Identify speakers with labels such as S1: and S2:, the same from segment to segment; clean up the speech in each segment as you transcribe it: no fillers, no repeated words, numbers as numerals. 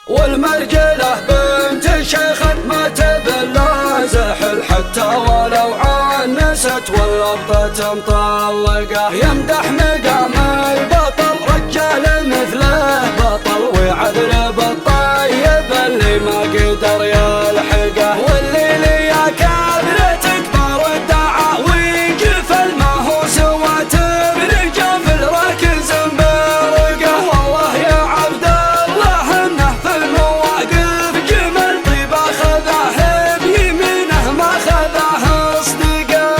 S1: والمرجلة بنت شيخ ما تبلى زحل حتى ولو عنست واللبطة مطلقة يمدح مقام البطل رجال مثله بطل ويعذر بالطيب اللي ما قدر يلحقه واللي ليا كابرة تكبر الدعا ويقفل ما هو سوى تبرقه في الركز مبرقه والله يا عبد الله انه في المواقف جمل طيب اخذه بيمينه ما خذه اصدقه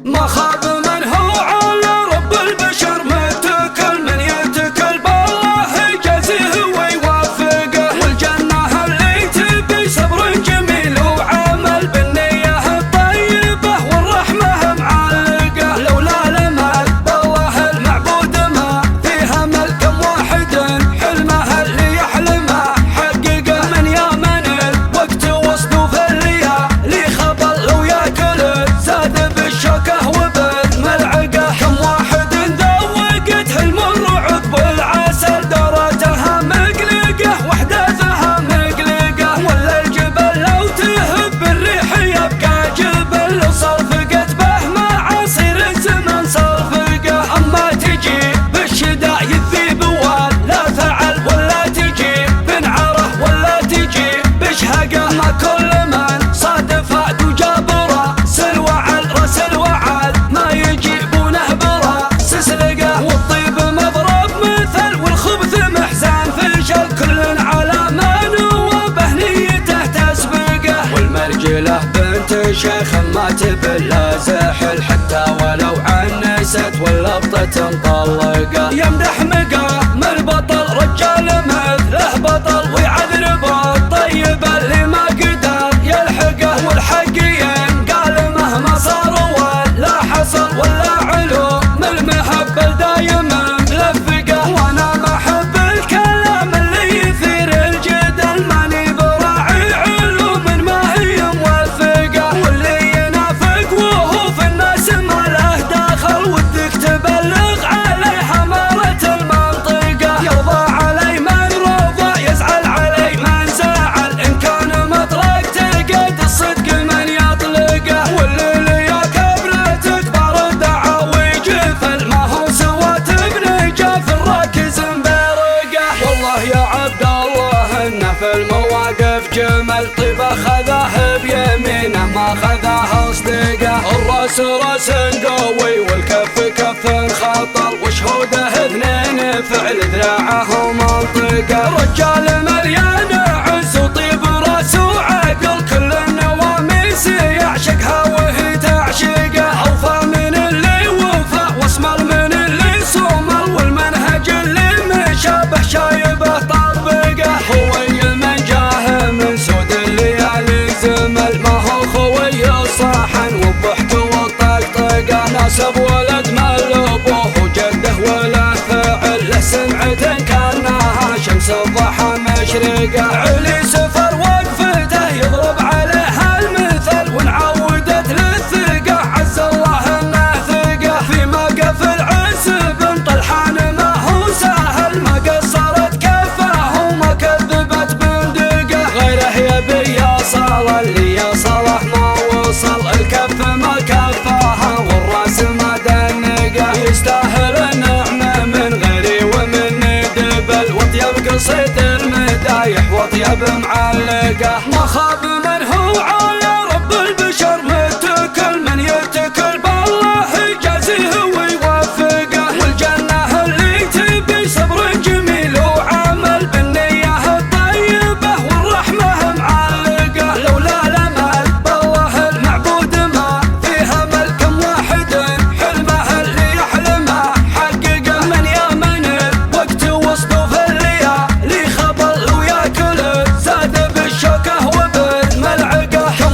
S1: ما خاب من هو على رب البشر متكل من يتكل بالله جزيه ويوفقه والجنة اللي تبي صبر جميل وعمل بالنية الطيبة والرحمة معلقة لولا لمل بالله المعبود ما فيها ملكم واحد حلمه اللي يحلمه حققه من يمن الوقت وصدوا في الليالي خبل لو ياكل زاد بالشوكه وبالملعقه كم واحد ذوقته المر عذب العسل دورتها مقلقه واحداثها مقلقه ولا الجبل لو تهب الريح يبقى جبل لو صرفقت به معاصير الزمن صرفقه اما تجي بالشداء يذيب ولا فعل ولا تجي بنعره ولا تجي بشهقه ما كل من صادف وجاب راس الوعل راس الوعل ما يجيبونه براس سلقه والطيب مضرب مثل والخبث محزان فشل كل على من وبه نيته تسبقه والمرجله بنت شيخ ما تبلى زحل حتى ولو عنست واللبطة مطلقه يمدح مقام البطل رجال مثله بطل ويعذر بالطيب اللي ما قدر يلحقه والحق ينقال مهما صار ولا حصل ولا علوم المهبل دايما ملفقه وانا ما احب الكلام اللي يثير الجدل ماني براعي علوم ما هي موثقه واللي ينافق وهو في الناس ما له دخل ودك تبلغ عليه حمارة المنطقه يرضى علي من رضى يزعل علي من زعل ان كان مطلق تلقى الصدق من يطلقه واللي ليا كبره تكبر الدعا ويجفل ما هو سوى تبرقه في الركز مبرقه والله يا عبد الله انه في المواقف جمل طيب اخذه بيمينه ما خذه اصدقه الراس راس قوي والكف كف خطر وشهوده اثنين فعل ذراعه منطقه رجال مليان عز وطيب راس وعقل كل النواميس يعشقها وهي تعشقه اوفى من اللي وفى واسمر من اللي صمر والمنهج اللي مشابه شايبه طبقه خوي من جاه من سود الليالي زمل ما هو خوي الصحن وبحته والطقطقه ناسب ولد ملبوه وجده ولا فعل له سمعة كانها شمس الضحى مشرقه علي سفر وقفته يضرب عليها المثل وانعودت للثقه عز الله انه ثقه في موقف العسب طلحان ما هو سهل ما قصرت كفه وما كذبت بندقه غيره يبي يصل اللي يصله ما وصل الكف ما كفاها والراس ما دنقه يستاهل النعمه من غيري ومن دبل واطيب قصيد المدايح واطيب معلقه ما خاب من هو على رب البشر متكل من يتكل بالله جازيه ويوفقه والجنه اللي تبي صبر جميل وعمل بالنيه الطيبه والرحمه معلقه لولا لمل بالله المعبود ما فيها ملكم واحد حلمه اللي يحلمه حققه من يمن الوقت وصدوا في الليالي خبل وياكل زاد بالشوكه وبالملعقه كم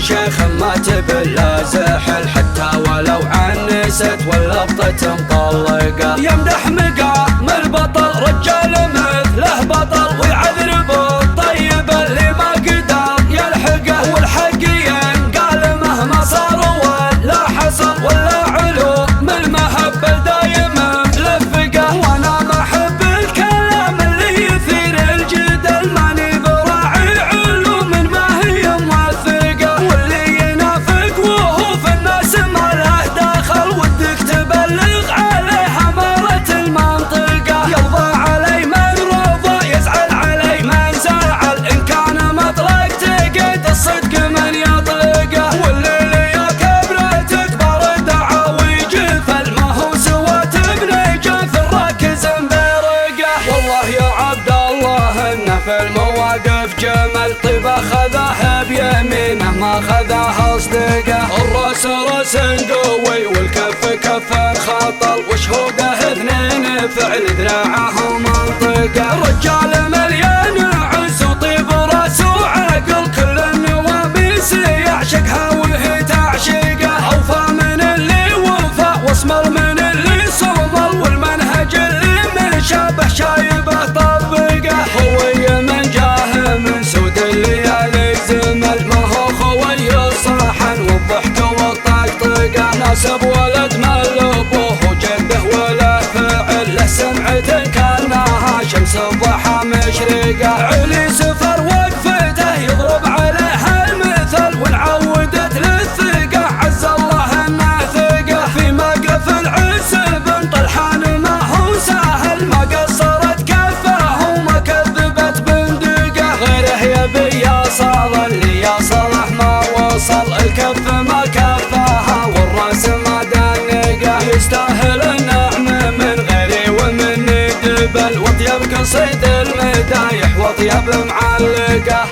S1: شيخ ما تبلا زحل، حتى ولو عنست واللبطة مطلقة. يمدح مقام البطل رجال مثله بطل، ويعذر بالطيب اللي ما قدر يلحقه. والحق ينقال مهما صار ولا حصل، ولا علوم المهبل دايما ملفقه. وانا ما احب الكلام اللي يثير الجدل، ماني براعي علوم ما هي موثقه. واللي ينافق وهو في الناس ما له دخل، ودك تبلغ عليه امارة المنطقه. يرضى علي من رضى، يزعل علي من زعل، ان كان مطلق تقيد الصدق من يطلقه. واللي يا كبرتك بارد دعاوي جفل، ما هو سوى تبني جفل ركز برقه. والله يا عبد الله انه في المواقف جمل، طيب اخذها بيمينه ما خذها اصدقه. الراس راس قوي والكف كف خطل، وشهوده اثنين فعل ذراعه منطقه. رجال مليان عز وطيب راس وعقل، كل النوابيس يعشقها وهي تعشقه. اوفى من اللي وفى واسمر من اللي صمل، والمنهج اللي من شابه شايبه طبقه. خوي من جاه من سود الليالي زمل، ما هو خوي الصحن والضحك والطقطقه. ناسب ولد ملبوه وجده وله فعل، له سمعة كانها شمس الضحى مشرقه. علي سفر وقفته يضرب عليها المثل، وانعودت للثقه عز الله انه ثقه. في موقف العسب طلحان ما هو سهل، ما قصرت كفه وما كذبت بندقه. غيره يبي يصل اللي يصله ما وصل، الكف ما كفاها والراس ما دنقه. يستاهل النعم من غيري ومني دبل، واطيب قصيد المدايح واطيب معلقه.